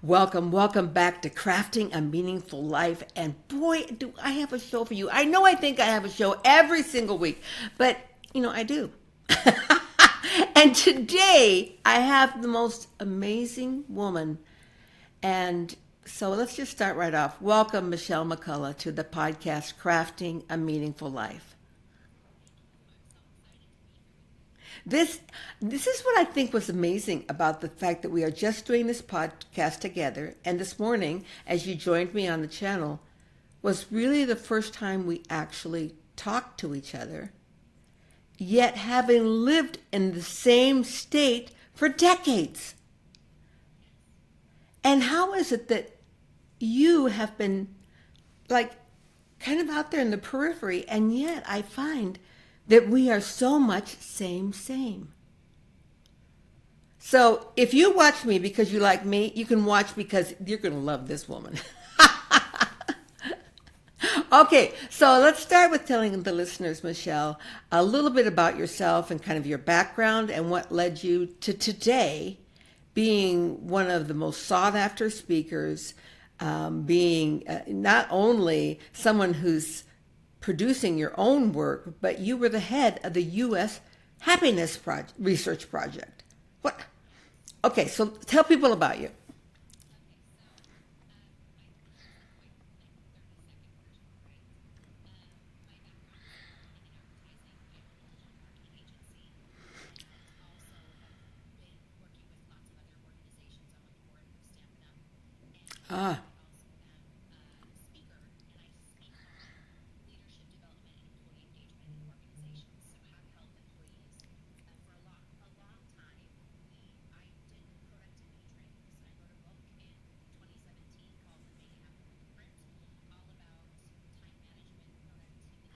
Welcome back to Crafting a Meaningful Life. And boy, do I have a show for you. I know I think I have a show every single week, but I do. And today I have the most amazing woman. And so let's just start right off. Welcome, Michelle McCullough, to the podcast Crafting a Meaningful Life. This is what I think was amazing about the fact that we are just doing this podcast together. And this morning, as you joined me on the channel, was really the first time we actually talked to each other, yet having lived in the same state for decades. And how is it that you have been like kind of out there in the periphery, and yet I find that we are so much same. So if you watch me because you like me, you can watch because you're going to love this woman. Okay, so let's start with telling the listeners, Michelle, a little bit about yourself and kind of your background and what led you to today being one of the most sought after speakers, being not only someone who's producing your own work, but you were the head of the U.S. Research Project. What? Okay, so tell people about you. Ah,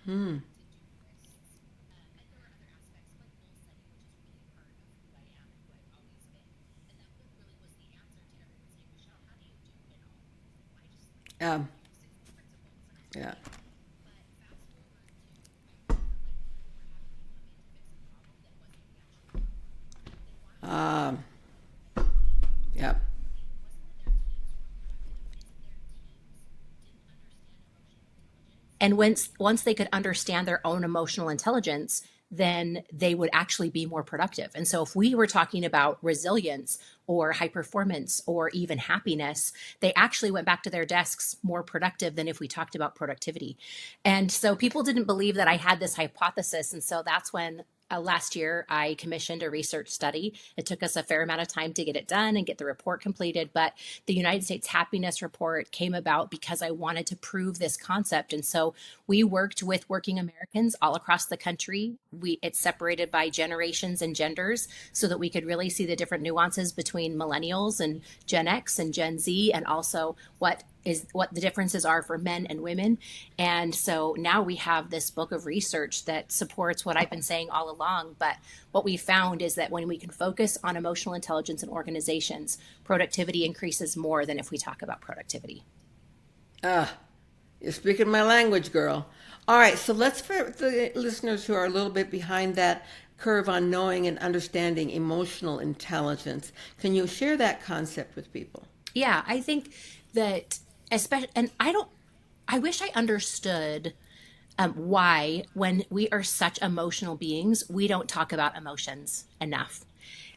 hmm. Um, yeah. Um, yeah. And once they could understand their own emotional intelligence, then they would actually be more productive. And so if we were talking about resilience or high performance or even happiness, they actually went back to their desks more productive than if we talked about productivity. And so people didn't believe that I had this hypothesis. And so that's when last year I commissioned a research study. It took us a fair amount of time to get it done and get the report completed, but the United States Happiness Report came about because I wanted to prove this concept. And so we worked with working Americans all across the country. It's separated by generations and genders so that we could really see the different nuances between millennials and Gen X and Gen Z, and also what the differences are for men and women. And so now we have this book of research that supports what I've been saying all along. But what we found is that when we can focus on emotional intelligence in organizations, productivity increases more than if we talk about productivity. Ah, you're speaking my language, girl. All right, so let's, for the listeners who are a little bit behind that curve on knowing and understanding emotional intelligence, can you share that concept with people? Yeah, I think that especially, and I wish I understood why, when we are such emotional beings, we don't talk about emotions enough.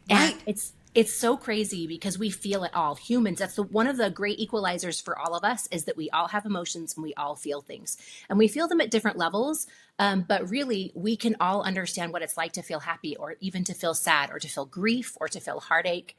And Right. it's so crazy because we feel it all. Humans, that's one of the great equalizers for all of us, is that we all have emotions and we all feel things. And we feel them at different levels. But really, we can all understand what it's like to feel happy, or even to feel sad, or to feel grief, or to feel heartache.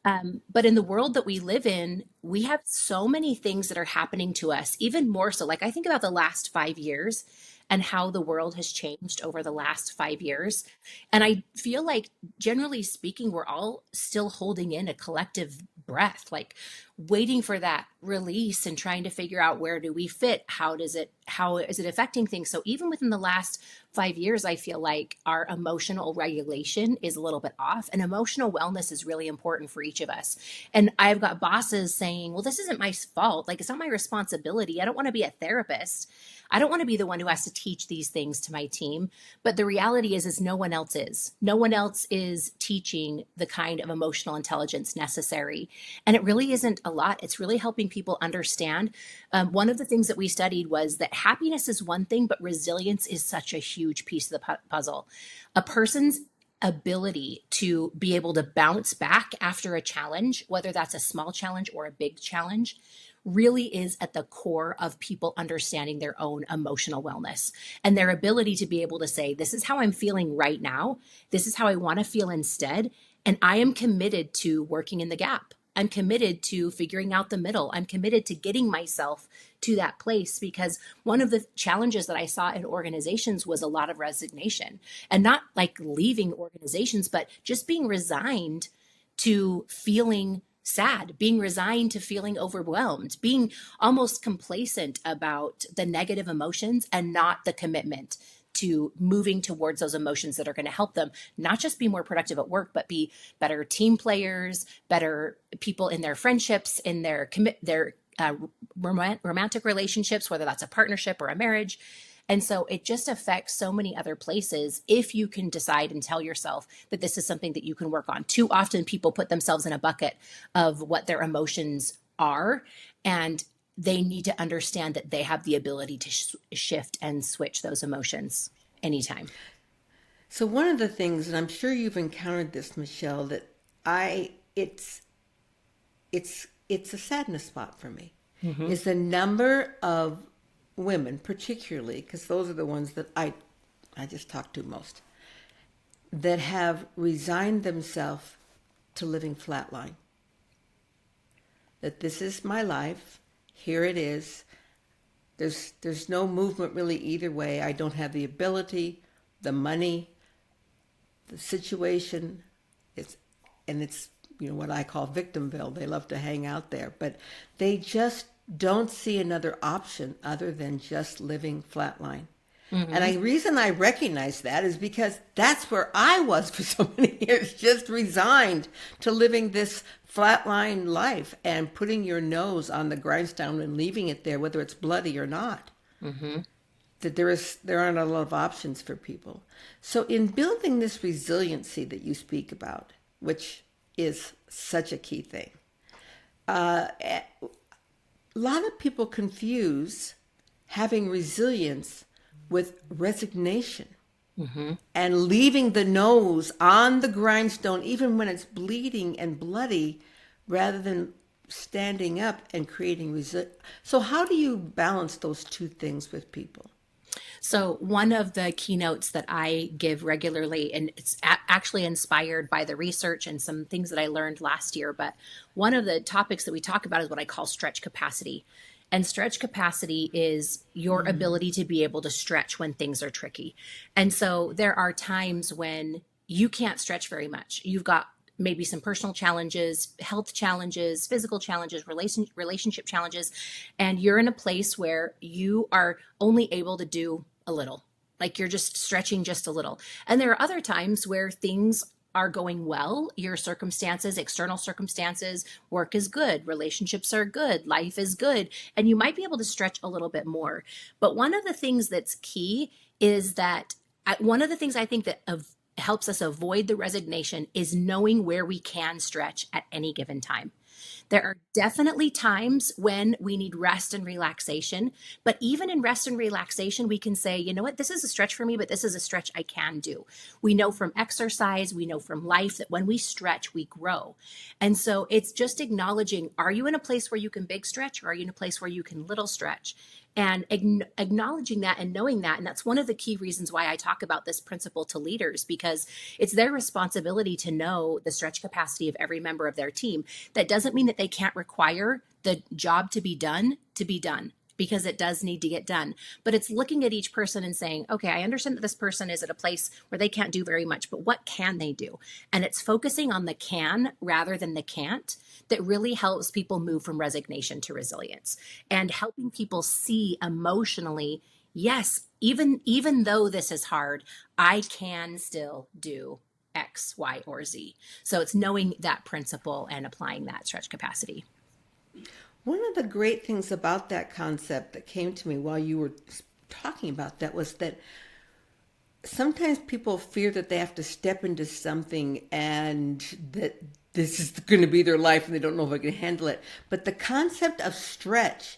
But in the world that we live in, we have so many things that are happening to us, even more so. Like, I think about the last 5 years and how the world has changed over the last 5 years. And I feel like, generally speaking, we're all still holding in a collective breath, like waiting for that release and trying to figure out, where do we fit? How is it affecting things? So even within the last 5 years, I feel like our emotional regulation is a little bit off, and emotional wellness is really important for each of us. And I've got bosses saying, well, this isn't my fault. Like, it's not my responsibility. I don't want to be a therapist. I don't want to be the one who has to teach these things to my team. But the reality is no one else is. No one else is teaching the kind of emotional intelligence necessary. And it really isn't a lot. It's really helping people understand. One of the things that we studied was that happiness is one thing, but resilience is such a huge piece of the puzzle. A person's ability to be able to bounce back after a challenge, whether that's a small challenge or a big challenge, really is at the core of people understanding their own emotional wellness and their ability to be able to say, this is how I'm feeling right now. This is how I want to feel instead. And I am committed to working in the gap. I'm committed to figuring out the middle. I'm committed to getting myself to that place, because one of the challenges that I saw in organizations was a lot of resignation, and not like leaving organizations, but just being resigned to feeling sad, being resigned to feeling overwhelmed, being almost complacent about the negative emotions and not the commitment to moving towards those emotions that are going to help them not just be more productive at work, but be better team players, better people in their friendships, in their romantic relationships, whether that's a partnership or a marriage. And so it just affects so many other places if you can decide and tell yourself that this is something that you can work on. Too often people put themselves in a bucket of what their emotions are, and they need to understand that they have the ability to shift and switch those emotions anytime. So one of the things, and I'm sure you've encountered this, Michelle, that it's a sadness spot for me, is the number of women, particularly, because those are the ones that I just talk to most, that have resigned themselves to living flatline. That this is my life, here it is. There's no movement really either way. I don't have the ability, the money, the situation. It's what I call victimville. They love to hang out there, but they just don't see another option other than just living flatline. And the reason I recognize that is because that's where I was for so many years, just resigned to living this flatline life and putting your nose on the grindstone and leaving it there, whether it's bloody or not. That there aren't a lot of options for people. So in building this resiliency that you speak about, which is such a key thing, a lot of people confuse having resilience with resignation and leaving the nose on the grindstone, even when it's bleeding and bloody, rather than standing up and creating resilience. So how do you balance those two things with people? So one of the keynotes that I give regularly, and it's actually inspired by the research and some things that I learned last year, but one of the topics that we talk about is what I call stretch capacity. And stretch capacity is your ability to be able to stretch when things are tricky. And so there are times when you can't stretch very much. You've got maybe some personal challenges, health challenges, physical challenges, relationship challenges, and you're in a place where you are only able to do a little, like you're just stretching just a little. And there are other times where things are going well, your circumstances, external circumstances, work is good, relationships are good, life is good, and you might be able to stretch a little bit more. But one of the things that's key is that one of the things I think that helps us avoid the resignation is knowing where we can stretch at any given time. There are definitely times when we need rest and relaxation, but even in rest and relaxation, we can say, you know what, this is a stretch for me, but this is a stretch I can do. We know from exercise, we know from life that when we stretch, we grow. And so it's just acknowledging, are you in a place where you can big stretch, or are you in a place where you can little stretch? And acknowledging that and knowing that. And that's one of the key reasons why I talk about this principle to leaders, because it's their responsibility to know the stretch capacity of every member of their team. That doesn't mean that they can't require the job to be done, because it does need to get done. But it's looking at each person and saying, okay, I understand that this person is at a place where they can't do very much, but what can they do? And it's focusing on the can rather than the can't that really helps people move from resignation to resilience, and helping people see emotionally, yes, even though this is hard, I can still do X, Y, or Z. So it's knowing that principle and applying that stretch capacity. One of the great things about that concept that came to me while you were talking about that was that sometimes people fear that they have to step into something and that this is going to be their life and they don't know if they can handle it. But the concept of stretch,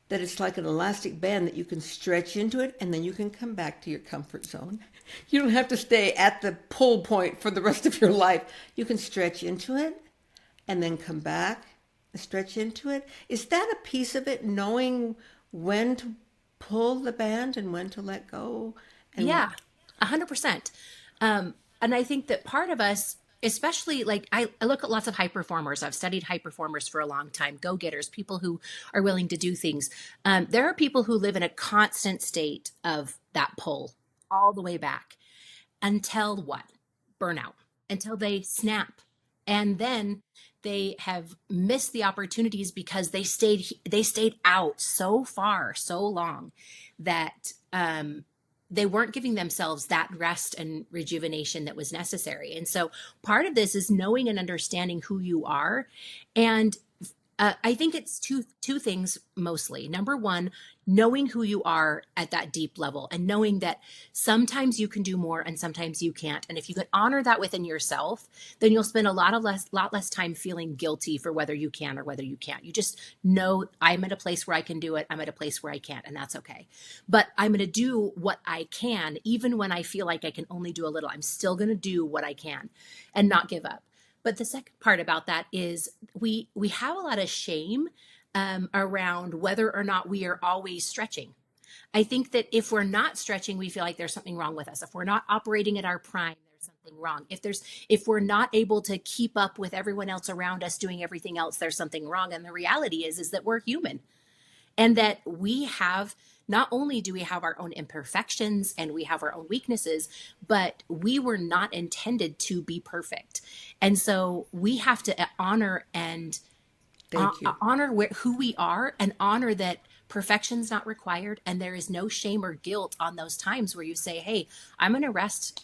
that it's like an elastic band that you can stretch into it and then you can come back to your comfort zone. You don't have to stay at the pull point for the rest of your life. You can stretch into it and then come back and stretch into it. Is that a piece of it, knowing when to pull the band and when to let go? And Yeah, 100%. And I think that part of us, especially like I look at lots of high performers. I've studied high performers for a long time, go getters, people who are willing to do things. There are people who live in a constant state of that pull all the way back until what? Burnout, until they snap. And then they have missed the opportunities because they stayed out so far, so long that they weren't giving themselves that rest and rejuvenation that was necessary. And so part of this is knowing and understanding who you are. And I think it's two things mostly. Number one, knowing who you are at that deep level and knowing that sometimes you can do more and sometimes you can't. And if you can honor that within yourself, then you'll spend a lot less time feeling guilty for whether you can or whether you can't. You just know I'm at a place where I can do it. I'm at a place where I can't, and that's okay. But I'm going to do what I can, even when I feel like I can only do a little. I'm still going to do what I can and not give up. But the second part about that is we have a lot of shame around whether or not we are always stretching. I think that if we're not stretching, we feel like there's something wrong with us. If we're not operating at our prime, there's something wrong. If we're not able to keep up with everyone else around us doing everything else, there's something wrong. And the reality is that we're human and that we have, not only do we have our own imperfections and we have our own weaknesses, but we were not intended to be perfect. And so we have to honor and thank you. honor who we are and honor that perfection's not required. And there is no shame or guilt on those times where you say, hey, I'm in a rest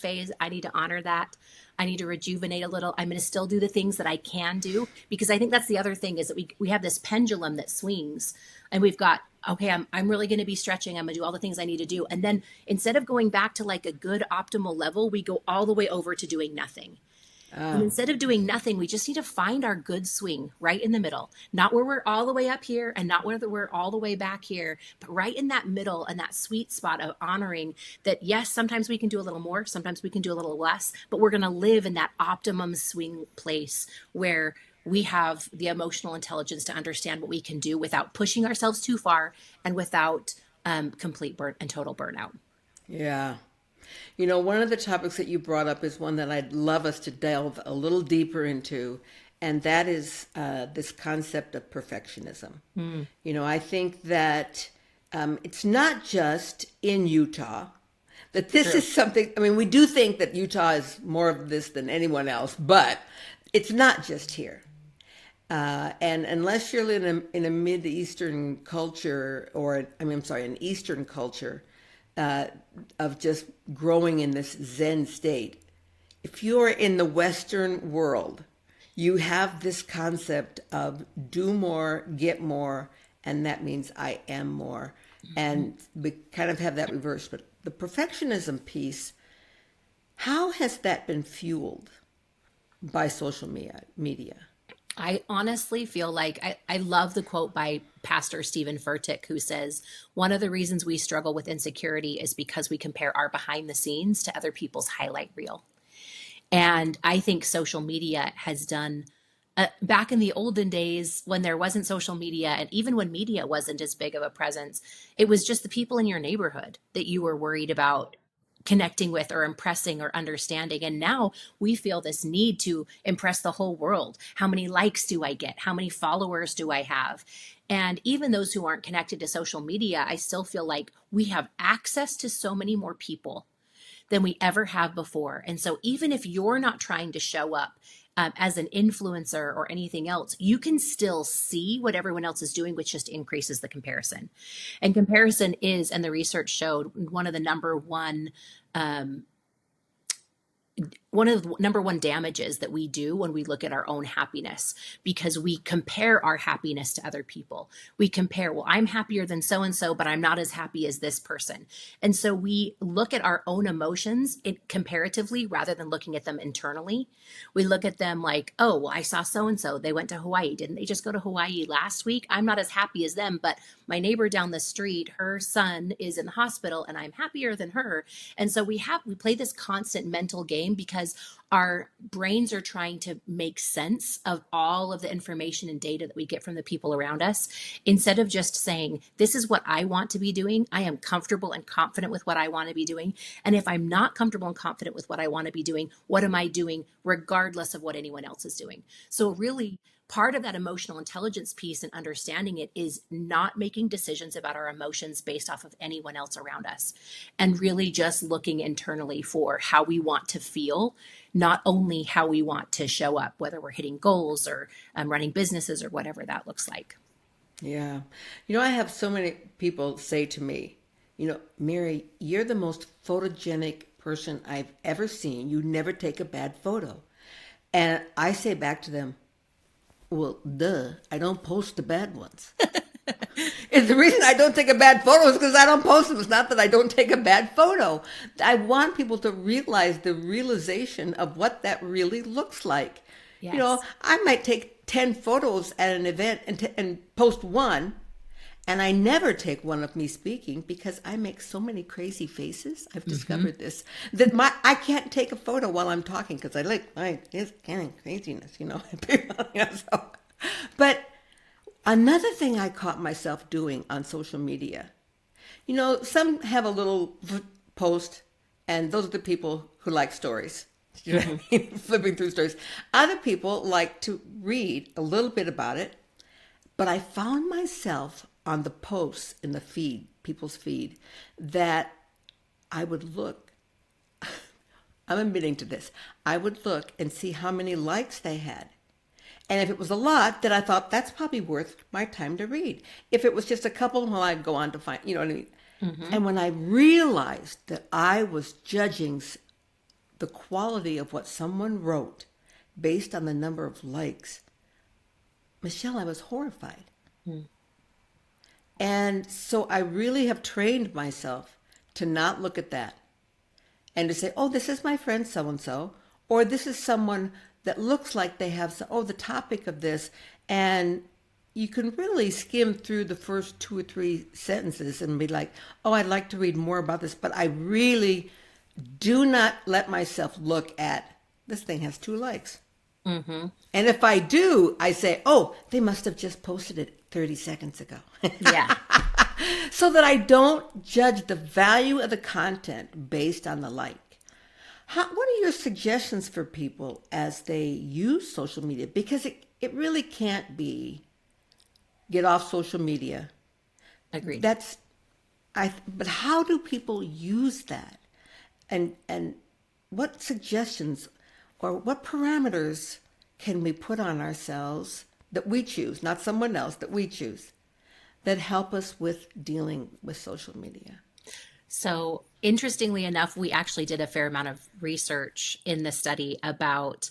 phase. I need to honor that. I need to rejuvenate a little. I'm going to still do the things that I can do, because I think that's the other thing, is that we have this pendulum that swings, and we've got, okay, I'm really going to be stretching. I'm going to do all the things I need to do. And then instead of going back to like a good optimal level, we go all the way over to doing nothing. And instead of doing nothing, we just need to find our good swing right in the middle, not where we're all the way up here and not where we're all the way back here, but right in that middle and that sweet spot of honoring that, yes, sometimes we can do a little more, sometimes we can do a little less, but we're going to live in that optimum swing place where we have the emotional intelligence to understand what we can do without pushing ourselves too far and without complete burn and total burnout. Yeah. You know, one of the topics that you brought up is one that I'd love us to delve a little deeper into, and that is this concept of perfectionism. You know, I think that it's not just in Utah, that this True. is something, I mean, we do think that Utah is more of this than anyone else, but it's not just here. And unless you're in a Mid-Eastern culture, or, I mean, I'm sorry, an Eastern culture, of just growing in this Zen state. If you're in the Western world, you have this concept of do more, get more, and that means I am more. And we kind of have that reversed. But the perfectionism piece, how has that been fueled by social media? I honestly feel like I love the quote by Pastor Stephen Furtick, who says, one of the reasons we struggle with insecurity is because we compare our behind the scenes to other people's highlight reel. And I think social media has done, back in the olden days when there wasn't social media, and even when media wasn't as big of a presence, it was just the people in your neighborhood that you were worried about connecting with or impressing or understanding. And now we feel this need to impress the whole world. How many likes do I get? How many followers do I have? And even those who aren't connected to social media, I still feel like we have access to so many more people than we ever have before. And so even if you're not trying to show up as an influencer or anything else, you can still see what everyone else is doing, which just increases the comparison. And comparison is, and the research showed, one of the number one one of the number one damages that we do when we look at our own happiness, because we compare our happiness to other people. We compare, well, I'm happier than so and so, but I'm not as happy as this person. And so we look at our own emotions comparatively rather than looking at them internally. We look at them like, oh, well, I saw so and so. They went to Hawaii. Didn't they just go to Hawaii last week? I'm not as happy as them, but my neighbor down the street, her son is in the hospital and I'm happier than her. And so we play this constant mental game because our brains are trying to make sense of all of the information and data that we get from the people around us, instead of just saying, this is what I want to be doing. I am comfortable and confident with what I want to be doing. And if I'm not comfortable and confident with what I want to be doing, what am I doing regardless of what anyone else is doing? So really, part of that emotional intelligence piece and understanding it is not making decisions about our emotions based off of anyone else around us, and really just looking internally for how we want to feel, not only how we want to show up, whether we're hitting goals or running businesses or whatever that looks like. Yeah. I have so many people say to me, Mary, you're the most photogenic person I've ever seen. You never take a bad photo. And I say back to them, well, duh, I don't post the bad ones. And the reason I don't take a bad photo is because I don't post them. It's not that I don't take a bad photo. I want people to realize the realization of what that really looks like. Yes. I might take 10 photos at an event and post one, and I never take one of me speaking because I make so many crazy faces. I've discovered this, that I can't take a photo while I'm talking because it's kind of craziness, So, but another thing I caught myself doing on social media, some have a little post, and those are the people who like stories. You know what I mean? Flipping through stories. Other people like to read a little bit about it, but I found myself on the posts in the feed, people's feed, that I would look, I'm admitting to this, I would look and see how many likes they had. And if it was a lot, then I thought that's probably worth my time to read. If it was just a couple, well, I'd go on to find, you know what I mean? And when I realized that I was judging the quality of what someone wrote based on the number of likes, Michelle, I was horrified. And so I really have trained myself to not look at that and to say, oh, this is my friend so-and-so, or this is someone that looks like they have, the topic of this. And you can really skim through the first 2 or 3 sentences and be like, oh, I'd like to read more about this. But I really do not let myself look at, this thing has 2 likes. And if I do, I say, oh, they must have just posted it 30 seconds ago. Yeah. So that I don't judge the value of the content based on the like. What are your suggestions for people as they use social media? Because it really can't be get off social media. Agreed. But how do people use that? And what suggestions or what parameters can we put on ourselves that we choose, not someone else, that we choose, that help us with dealing with social media? So interestingly enough, we actually did a fair amount of research in the study about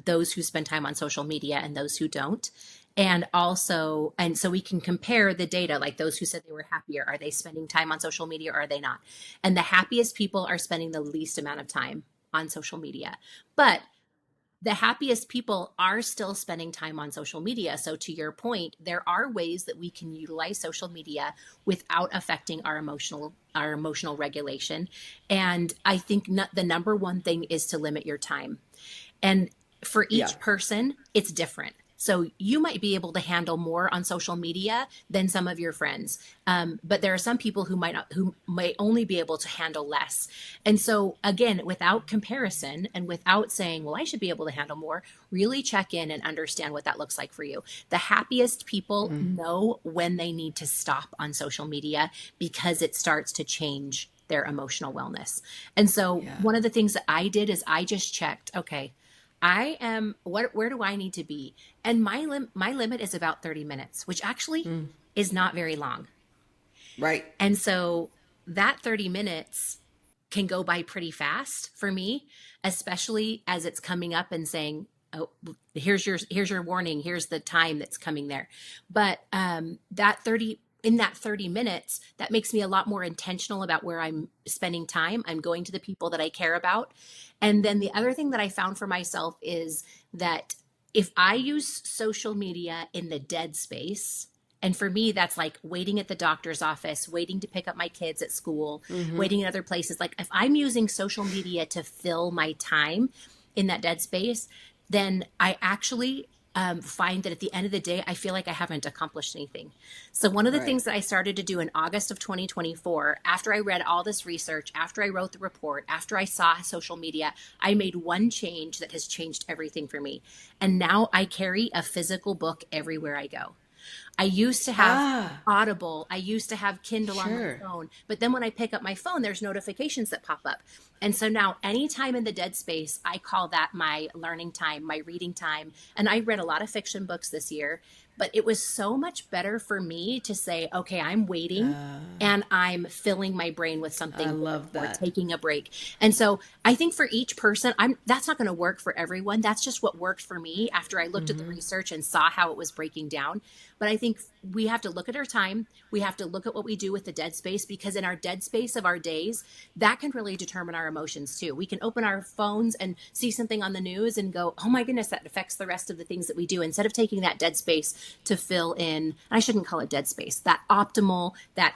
those who spend time on social media and those who don't. And so we can compare the data, like those who said they were happier, are they spending time on social media or are they not? And the happiest people are spending the least amount of time on social media. But the happiest people are still spending time on social media. So to your point, there are ways that we can utilize social media without affecting our emotional regulation. And I think the number one thing is to limit your time. And for each person, it's different. So you might be able to handle more on social media than some of your friends. But there are some people who might only be able to handle less. And so again, without comparison and without saying, well, I should be able to handle more, really check in and understand what that looks like for you. The happiest people know when they need to stop on social media because it starts to change their emotional wellness. And so one of the things that I did is I just checked, okay, where do I need to be? And my limit is about 30 minutes, which actually is not very long. Right. And so that 30 minutes can go by pretty fast for me, especially as it's coming up and saying, oh, here's your warning. Here's the time that's coming there. But in that 30 minutes, that makes me a lot more intentional about where I'm spending time. I'm going to the people that I care about. And then the other thing that I found for myself is that if I use social media in the dead space, and for me, that's like waiting at the doctor's office, waiting to pick up my kids at school, waiting in other places. Like if I'm using social media to fill my time in that dead space, then I actually find that at the end of the day, I feel like I haven't accomplished anything. So one of the things that I started to do in August of 2024, after I read all this research, after I wrote the report, after I saw social media, I made one change that has changed everything for me. And now I carry a physical book everywhere I go. I used to have Audible. I used to have Kindle on my phone. But then when I pick up my phone, there's notifications that pop up. And so now anytime in the dead space, I call that my learning time, my reading time. And I read a lot of fiction books this year, but it was so much better for me to say, okay, I'm waiting and I'm filling my brain with something. I love or that. taking a break. And so I think for each person, that's not going to work for everyone. That's just what worked for me after I looked at the research and saw how it was breaking down. But I think we have to look at our time. We have to look at what we do with the dead space, because in our dead space of our days, that can really determine our emotions too. We can open our phones and see something on the news and go, oh my goodness, that affects the rest of the things that we do. Instead of taking that dead space to fill in, I shouldn't call it dead space, that optimal, that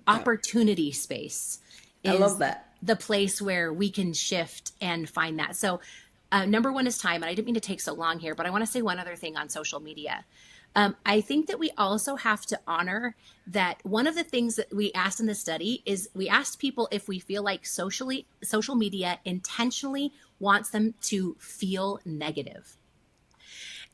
opportunity space is I love that. the place where we can shift and find that. So number one is time. And I didn't mean to take so long here, but I want to say one other thing on social media. I think that we also have to honor that one of the things that we asked in the study is we asked people if we feel like social media intentionally wants them to feel negative.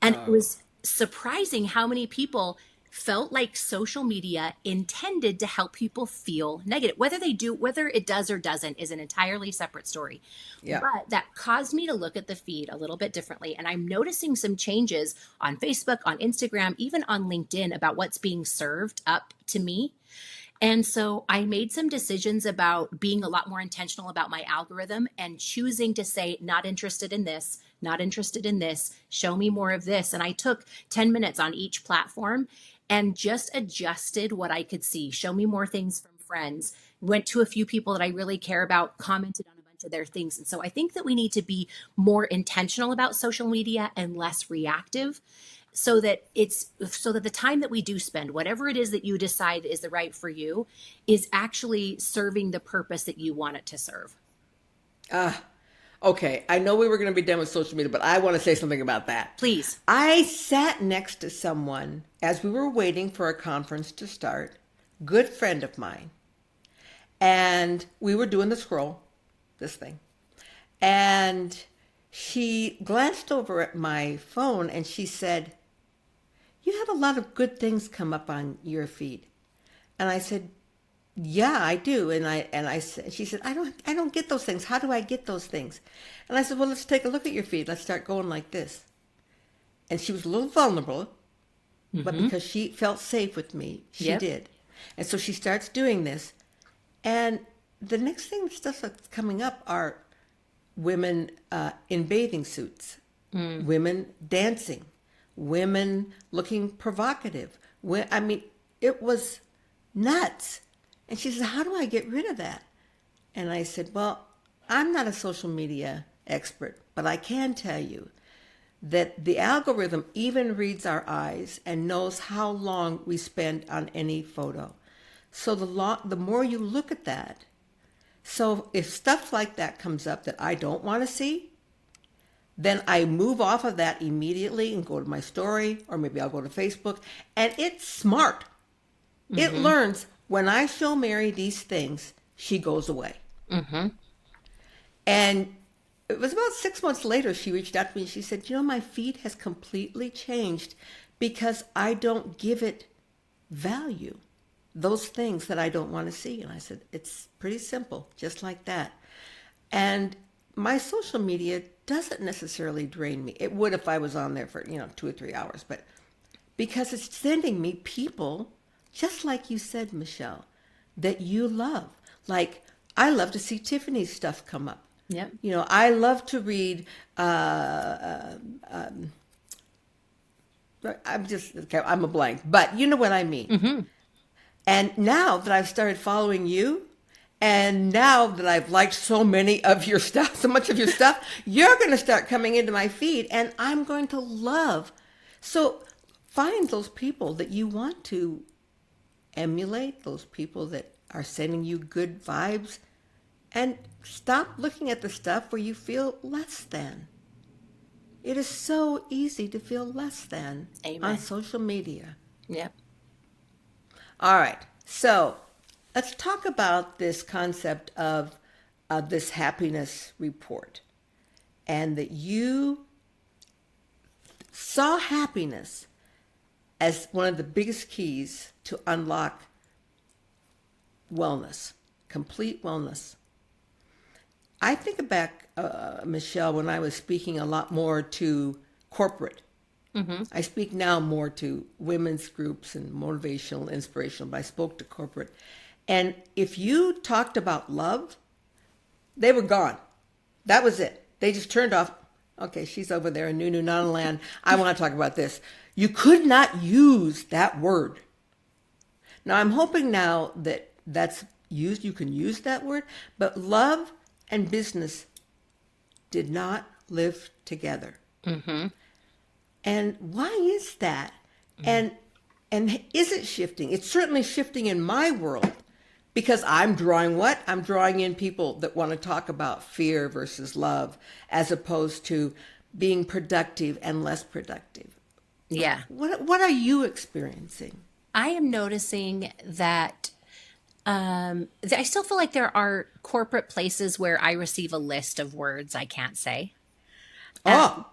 And it was surprising how many people felt like social media intended to help people feel negative. Whether it does or doesn't is an entirely separate story. Yeah. But that caused me to look at the feed a little bit differently. And I'm noticing some changes on Facebook, on Instagram, even on LinkedIn about what's being served up to me. And so I made some decisions about being a lot more intentional about my algorithm and choosing to say, not interested in this, not interested in this, show me more of this. And I took 10 minutes on each platform and just adjusted what I could see. Show me more things from friends. Went to a few people that I really care about, commented on a bunch of their things. And so I think that we need to be more intentional about social media and less reactive, so that the time that we do spend, whatever it is that you decide is the right for you, is actually serving the purpose that you want it to serve. Okay, I know we were going to be done with social media, but I want to say something about that. Please. I sat next to someone as we were waiting for a conference to start, good friend of mine, and we were doing the scroll, this thing, and she glanced over at my phone and she said, "You have a lot of good things come up on your feed." And I said, "Yeah, I do." She said, "I don't get those things. How do I get those things?" And I said, "Well, let's take a look at your feed. Let's start going like this." And she was a little vulnerable, but because she felt safe with me, she did. And so she starts doing this. And the next thing, stuff that's coming up are women in bathing suits, women dancing, women looking provocative. I mean, it was nuts. And she said, "How do I get rid of that?" And I said, "Well, I'm not a social media expert, but I can tell you that the algorithm even reads our eyes and knows how long we spend on any photo. So the more you look at that, so if stuff like that comes up that I don't want to see, then I move off of that immediately and go to my story, or maybe I'll go to Facebook. And it's smart. It learns, when I show Mary these things, she goes away. And it was about 6 months later, she reached out to me and she said, "My feed has completely changed because I don't give it value, those things that I don't want to see." And I said, "It's pretty simple, just like that." And my social media doesn't necessarily drain me. It would if I was on there for, 2 or 3 hours, but because it's sending me people, just like you said, Michelle, that you love. Like I love to see Tiffany's stuff come up. Yep. You know, I love to read. I'm a blank, but you know what I mean. Mm-hmm. And now that I've started following you, and now that I've liked so many of your stuff, so much of your stuff, you're going to start coming into my feed, and I'm going to love. So find those people that you want to emulate, those people that are sending you good vibes, and stop looking at the stuff where you feel less than. It is so easy to feel less than on social media. Yep. All right. So let's talk about this concept of this happiness report, and that you saw happiness as one of the biggest keys to unlock wellness, complete wellness. I think back, Michelle, when I was speaking a lot more to corporate. Mm-hmm. I speak now more to women's groups and motivational, inspirational, but I spoke to corporate. And if you talked about love, they were gone. That was it. They just turned off. Okay, she's over there in Nunu Nanaland. I want to talk about this. You could not use that word. Now, I'm hoping now that that's used, you can use that word, but love and business did not live together. Mm-hmm. And why is that? Mm-hmm. And is it shifting? It's certainly shifting in my world, because I'm drawing what? I'm drawing in people that want to talk about fear versus love, as opposed to being productive and less productive. Yeah. What are you experiencing? I am noticing that I still feel like there are corporate places where I receive a list of words I can't say. Oh,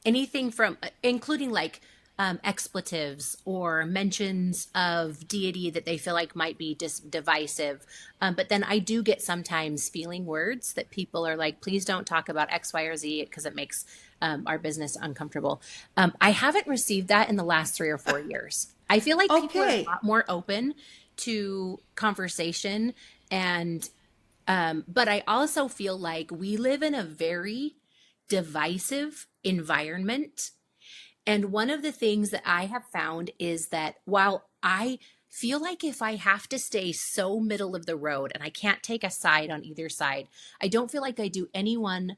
Anything from, including like expletives or mentions of deity that they feel like might be divisive. But then I do get sometimes feeling words that people are like, please don't talk about X, Y, or Z because it makes our business uncomfortable. I haven't received that in the last 3 or 4 years. I feel like people are a lot more open to conversation, and but I also feel like we live in a very divisive environment. And one of the things that I have found is that while I feel like if I have to stay so middle of the road and I can't take a side on either side, I don't feel like I do anyone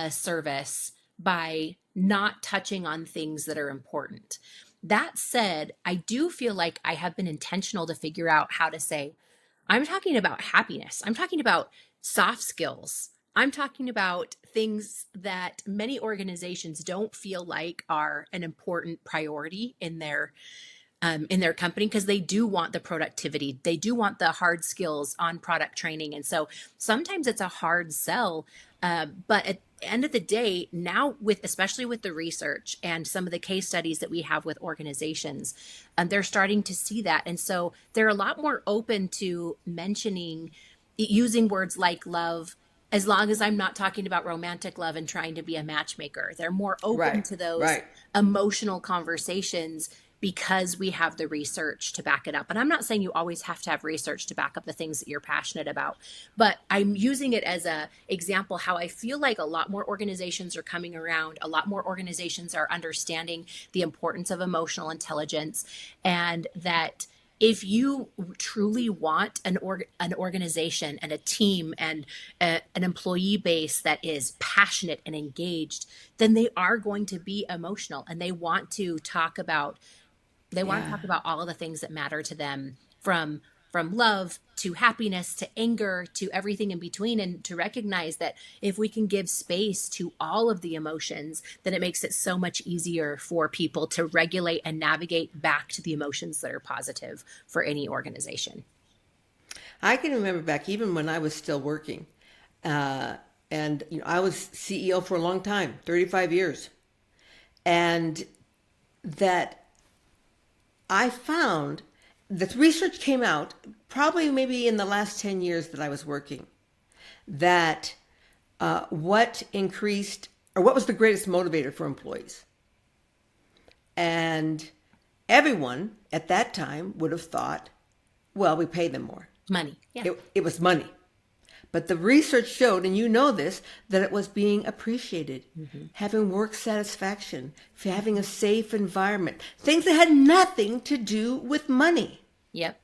service by not touching on things that are important. That said, I do feel like I have been intentional to figure out how to say, I'm talking about happiness. I'm talking about soft skills. I'm talking about things that many organizations don't feel like are an important priority in their company, because they do want the productivity. They do want the hard skills on product training. And so sometimes it's a hard sell. But at the end of the day, now especially with the research and some of the case studies that we have with organizations, they're starting to see that. And so they're a lot more open to using words like love, as long as I'm not talking about romantic love and trying to be a matchmaker. They're more open to those emotional conversations because we have the research to back it up. And I'm not saying you always have to have research to back up the things that you're passionate about, but I'm using it as an example how I feel like a lot more organizations are coming around. A lot more organizations are understanding the importance of emotional intelligence, and that if you truly want an organization and a team and an employee base that is passionate and engaged, then they are going to be emotional, and they want to talk about all of the things that matter to them, from love to happiness to anger to everything in between, and to recognize that if we can give space to all of the emotions, then it makes it so much easier for people to regulate and navigate back to the emotions that are positive for any organization. I can remember back even when I was still working, and I was CEO for a long time, 35 years, and that I found that research came out probably maybe in the last 10 years that I was working, that what increased, or what was the greatest motivator for employees. And everyone at that time would have thought, well, we pay them more. Money. Yeah. It was money. But the research showed, and you know this, that it was being appreciated, having work satisfaction, having a safe environment, things that had nothing to do with money. Yep.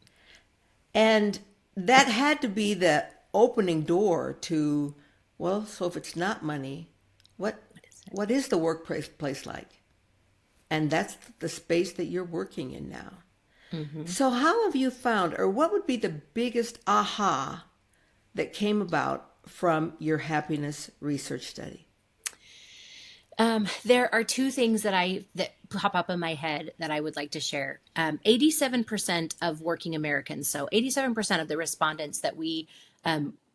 And that had to be the opening door to, well, so if it's not money, what what is the workplace place like? And that's the space that you're working in now. So how have you found, or what would be the biggest aha that came about from your happiness research study? There are two things that pop up in my head that I would like to share. 87% of working Americans, so 87% of the respondents that we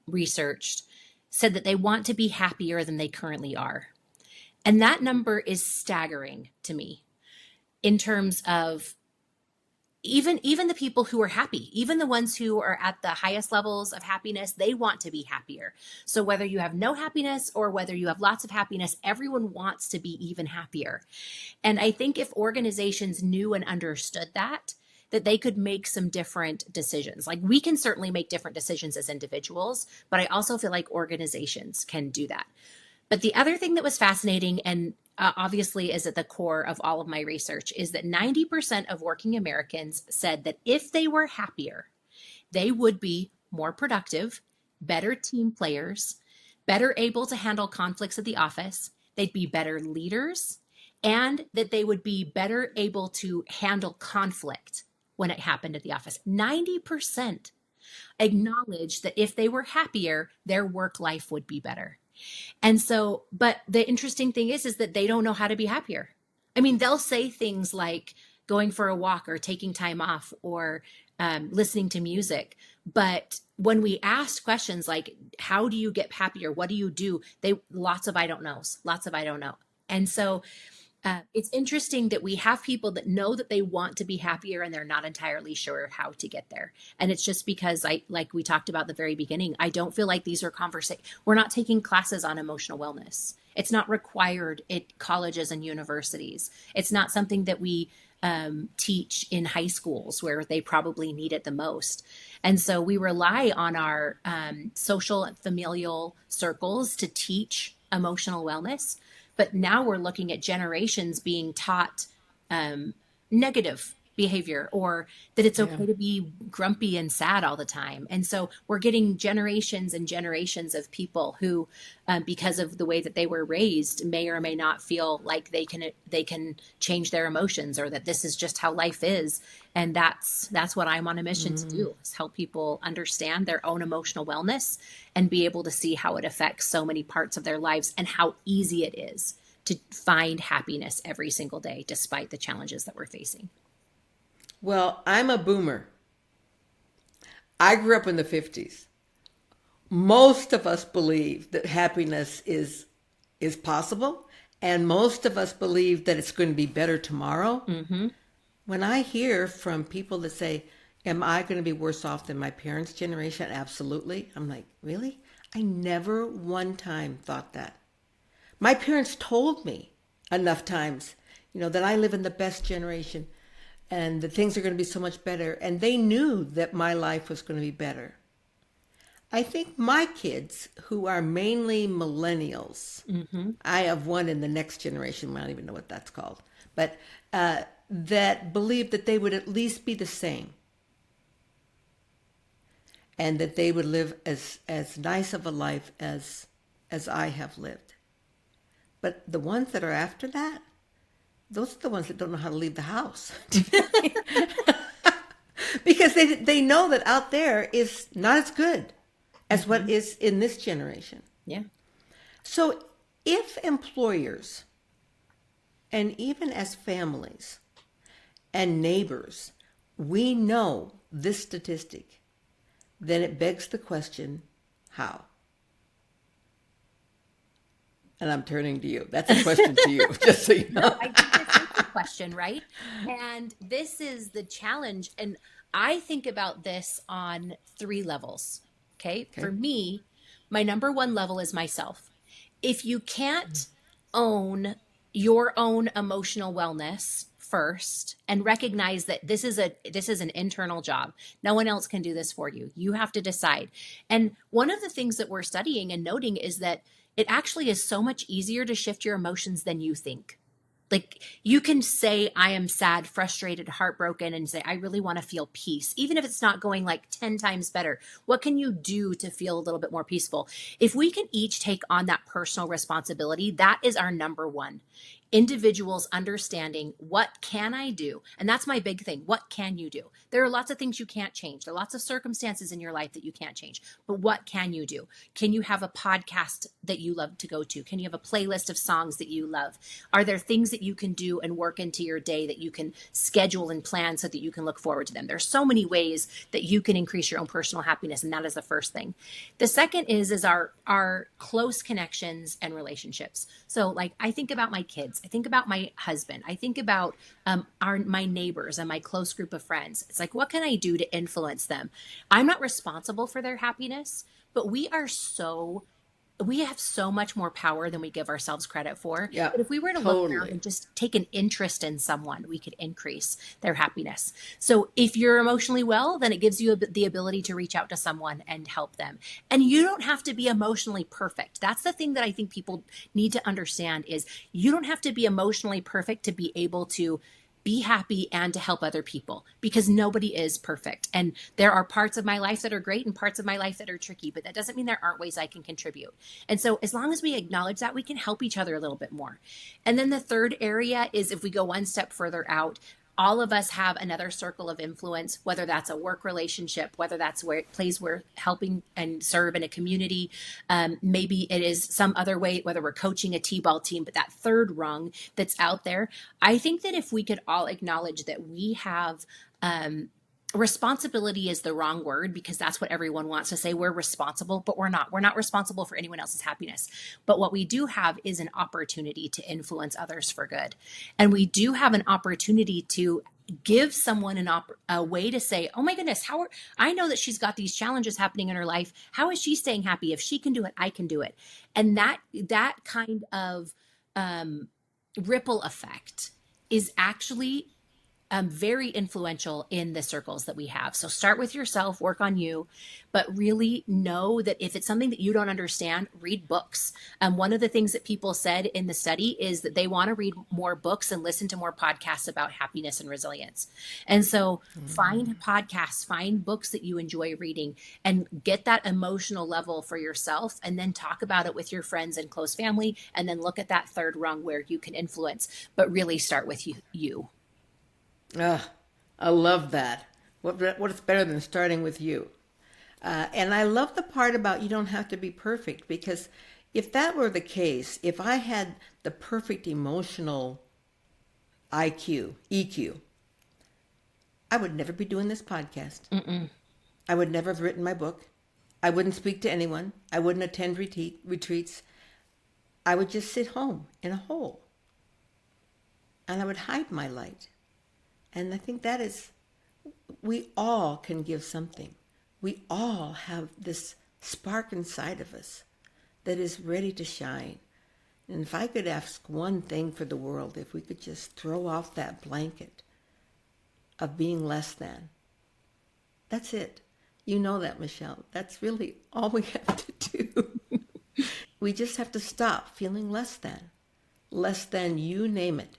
researched, said that they want to be happier than they currently are. And that number is staggering to me in terms of even the people who are happy, even the ones who are at the highest levels of happiness, they want to be happier. So whether you have no happiness or whether you have lots of happiness, everyone wants to be even happier. And I think if organizations knew and understood that they could make some different decisions. Like we can certainly make different decisions as individuals, but I also feel like organizations can do that. But the other thing that was fascinating and obviously is at the core of all of my research is that 90% of working Americans said that if they were happier, they would be more productive, better team players, better able to handle conflicts at the office, they'd be better leaders, and that they would be better able to handle conflict when it happened at the office. 90% acknowledged that if they were happier, their work life would be better. And so, but the interesting thing is that they don't know how to be happier. I mean, they'll say things like going for a walk or taking time off or listening to music. But when we asked questions like, how do you get happier? What do you do? Lots of I don't knows, lots of I don't know. And so it's interesting that we have people that know that they want to be happier and they're not entirely sure how to get there. And it's just because like we talked about at the very beginning, I don't feel like these are conversations. We're not taking classes on emotional wellness. It's not required at colleges and universities. It's not something that we teach in high schools where they probably need it the most. And so we rely on our social and familial circles to teach emotional wellness. But now we're looking at generations being taught negative behavior or that it's okay to be grumpy and sad all the time. And so we're getting generations and generations of people who, because of the way that they were raised, may or may not feel like they can change their emotions or that this is just how life is. And that's what I'm on a mission to do, is help people understand their own emotional wellness and be able to see how it affects so many parts of their lives and how easy it is to find happiness every single day, despite the challenges that we're facing. Well, I'm a boomer. I grew up in the 50s. Most of us believe that happiness is possible, and most of us believe that it's going to be better tomorrow. When I hear from people that say, am I going to be worse off than my parents' generation? Absolutely. I'm like, really? I never one time thought that. My parents told me enough times, that I live in the best generation and that things are going to be so much better. And they knew that my life was going to be better. I think my kids, who are mainly millennials, I have one in the next generation, I don't even know what that's called, but that believe that they would at least be the same. And that they would live as nice of a life as I have lived. But the ones that are after that, those are the ones that don't know how to leave the house. Because they know that out there is not as good as what is in this generation. Yeah. So if employers, and even as families and neighbors, we know this statistic, then it begs the question, how? And I'm turning to you. That's a question to you, just so you know. I think it's a question, right? And this is the challenge. And I think about this on 3 levels. Okay. For me, my number 1 level is myself. If you can't own your own emotional wellness first and recognize that this is an internal job. No one else can do this for you. You have to decide. And one of the things that we're studying and noting is that it actually is so much easier to shift your emotions than you think. Like, you can say, I am sad, frustrated, heartbroken, and say, I really want to feel peace, even if it's not going like 10 times better. What can you do to feel a little bit more peaceful? If we can each take on that personal responsibility, that is our number one. Individuals understanding, what can I do? And that's my big thing. What can you do? There are lots of things you can't change. There are lots of circumstances in your life that you can't change. But what can you do? Can you have a podcast that you love to go to? Can you have a playlist of songs that you love? Are there things that you can do and work into your day that you can schedule and plan so that you can look forward to them? There's so many ways that you can increase your own personal happiness, and that is the first thing. The second is our close connections and relationships. So, like, I think about my kids. I think about my husband. I think about my neighbors and my close group of friends. It's like, what can I do to influence them? I'm not responsible for their happiness, but we have so much more power than we give ourselves credit for. Yeah, But if we were to look around and just take an interest in someone, we could increase their happiness. So if you're emotionally well, then it gives you the ability to reach out to someone and help them. And you don't have to be emotionally perfect. That's the thing that I think people need to understand is you don't have to be emotionally perfect to be able to be happy and to help other people, because nobody is perfect. And there are parts of my life that are great and parts of my life that are tricky, but that doesn't mean there aren't ways I can contribute. And so as long as we acknowledge that, we can help each other a little bit more. And then the third area is, if we go one step further out, all of us have another circle of influence, whether that's a work relationship, whether that's where it plays, we're helping and serve in a community. Maybe it is some other way, whether we're coaching a T-ball team, but that third rung that's out there. I think that if we could all acknowledge that we have, responsibility is the wrong word, because that's what everyone wants to say. We're responsible, but we're not. We're not responsible for anyone else's happiness. But what we do have is an opportunity to influence others for good. And we do have an opportunity to give someone a way to say, oh my goodness, I know that she's got these challenges happening in her life. How is she staying happy? If she can do it, I can do it. And that kind of ripple effect is actually very influential in the circles that we have. So start with yourself, work on you, but really know that if it's something that you don't understand, read books. One of the things that people said in the study is that they want to read more books and listen to more podcasts about happiness and resilience. And so find podcasts, find books that you enjoy reading, and get that emotional level for yourself, and then talk about it with your friends and close family, and then look at that third rung where you can influence, but really start with you. I love that. What's better than starting with you? And I love the part about you don't have to be perfect, because if that were the case, if I had the perfect emotional IQ, EQ, I would never be doing this podcast. I would never have written my book. I wouldn't speak to anyone. I wouldn't attend retreats. I would just sit home in a hole, and I would hide my light. And I think that is, we all can give something. We all have this spark inside of us that is ready to shine. And if I could ask one thing for the world, if we could just throw off that blanket of being less than, that's it. You know that, Michelle. That's really all we have to do. We just have to stop feeling less than you name it.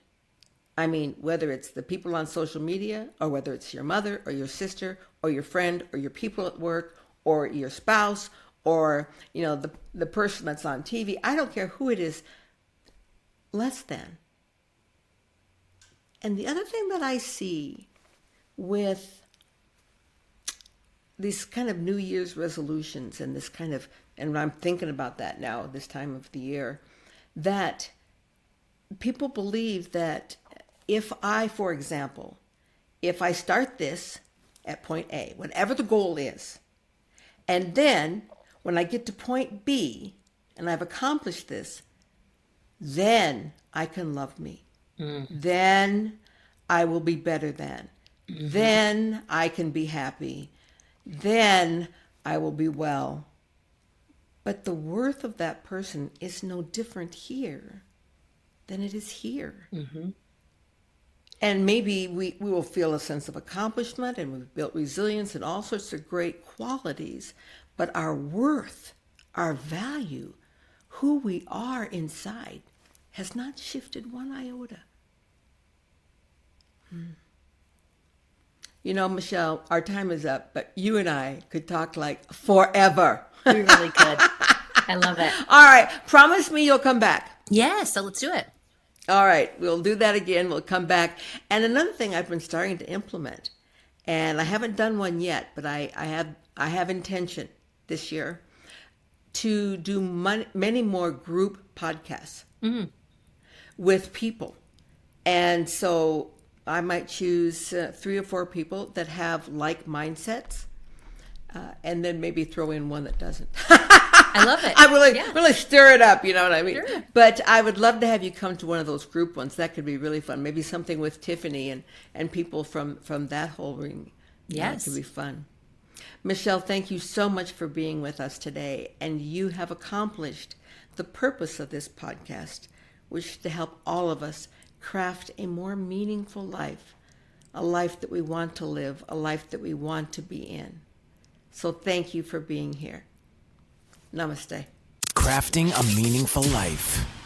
I mean, whether it's the people on social media, or whether it's your mother or your sister or your friend or your people at work or your spouse, or, the person that's on TV, I don't care who it is, less than. And the other thing that I see with these kind of New Year's resolutions and this kind of, and I'm thinking about that now, this time of the year, that people believe that for example, if I start this at point A, whatever the goal is, and then when I get to point B and I've accomplished this, then I can love me. Then I will be better than. Then I can be happy. Then I will be well. But the worth of that person is no different here than it is here. And maybe we will feel a sense of accomplishment, and we've built resilience and all sorts of great qualities. But our worth, our value, who we are inside has not shifted one iota. You know, Michelle, our time is up, but you and I could talk like forever. We really could. I love it. All right. Promise me you'll come back. Yeah, so let's do it. All right. We'll do that again. We'll come back. And another thing I've been starting to implement, and I haven't done one yet, but I have intention this year to do many more group podcasts with people. And so I might choose 3 or 4 people that have like mindsets, and then maybe throw in one that doesn't. I love it. I really stir it up, you know what I mean? Sure. But I would love to have you come to one of those group ones. That could be really fun. Maybe something with Tiffany and people from that whole ring. Yes. That could be fun. Michelle, thank you so much for being with us today. And you have accomplished the purpose of this podcast, which is to help all of us craft a more meaningful life, a life that we want to live, a life that we want to be in. So thank you for being here. Namaste. Crafting a meaningful life.